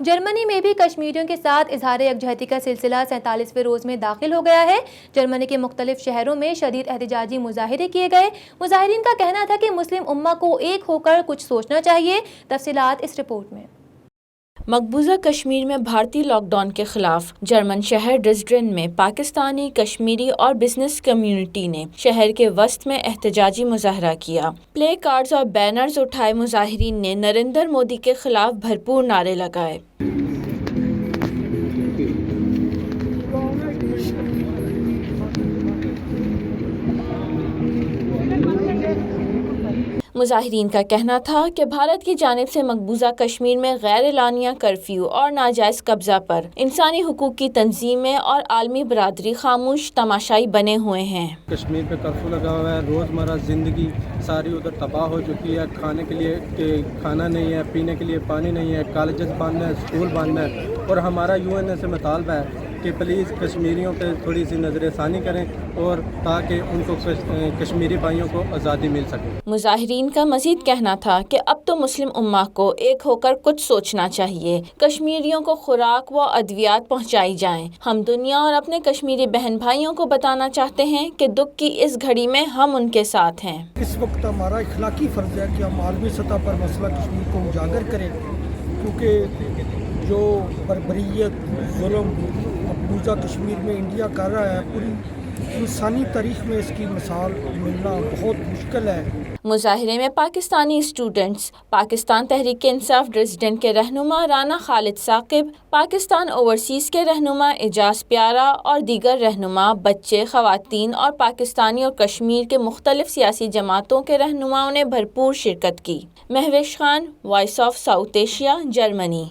جرمنی میں بھی کشمیریوں کے ساتھ اظہار یکجہتی کا سلسلہ 47ویں روز میں داخل ہو گیا ہے۔ جرمنی کے مختلف شہروں میں شدید احتجاجی مظاہرے کیے گئے۔ مظاہرین کا کہنا تھا کہ مسلم امہ کو ایک ہو کر کچھ سوچنا چاہیے۔ تفصیلات اس رپورٹ میں۔ مقبوضہ کشمیر میں بھارتی لاک ڈاؤن کے خلاف جرمن شہر ڈریسڈن میں پاکستانی، کشمیری اور بزنس کمیونٹی نے شہر کے وسط میں احتجاجی مظاہرہ کیا۔ پلے کارڈز اور بینرز اٹھائے مظاہرین نے نریندر مودی کے خلاف بھرپور نعرے لگائے۔ مظاہرین کا کہنا تھا کہ بھارت کی جانب سے مقبوضہ کشمیر میں غیر اعلانیہ کرفیو اور ناجائز قبضہ پر انسانی حقوق کی تنظیمیں اور عالمی برادری خاموش تماشائی بنے ہوئے ہیں۔ کشمیر پہ کرفیو لگا ہوا ہے، روزمرہ زندگی ساری ادھر تباہ ہو چکی ہے۔ کھانے کے لیے کھانا نہیں ہے، پینے کے لیے پانی نہیں ہے، کالجز بند ہیں، اسکول بند ہیں، اور ہمارا UN سے مطالبہ ہے کہ پلیز کشمیریوں پہ تھوڑی سی نظر ثانی کریں اور تاکہ ان کو کشمیری بھائیوں کو آزادی مل سکے۔ مظاہرین کا مزید کہنا تھا کہ اب تو مسلم امہ کو ایک ہو کر کچھ سوچنا چاہیے۔ کشمیریوں کو خوراک و ادویات پہنچائی جائیں۔ ہم دنیا اور اپنے کشمیری بہن بھائیوں کو بتانا چاہتے ہیں کہ دکھ کی اس گھڑی میں ہم ان کے ساتھ ہیں۔ اس وقت ہمارا اخلاقی فرض ہے کہ ہم عالمی سطح پر مسئلہ کشمیر کو اجاگر کریں، کیونکہ جو بربریت، ظلم مقبوضہ کشمیر میں انڈیا کر رہا ہے، پوری انسانی تاریخ میں اس کی مثال ملنا بہت مشکل ہے۔ مظاہرے میں پاکستانی اسٹوڈنٹس، پاکستان تحریک انصاف ڈریسڈن کے رہنما رانا خالد ثاقب، پاکستان اوورسیز کے رہنما اعجاز پیارا اور دیگر رہنما، بچے، خواتین اور پاکستانی اور کشمیر کے مختلف سیاسی جماعتوں کے رہنماؤں نے بھرپور شرکت کی۔ Mehwish Khan, Voice of South Asia, Germany.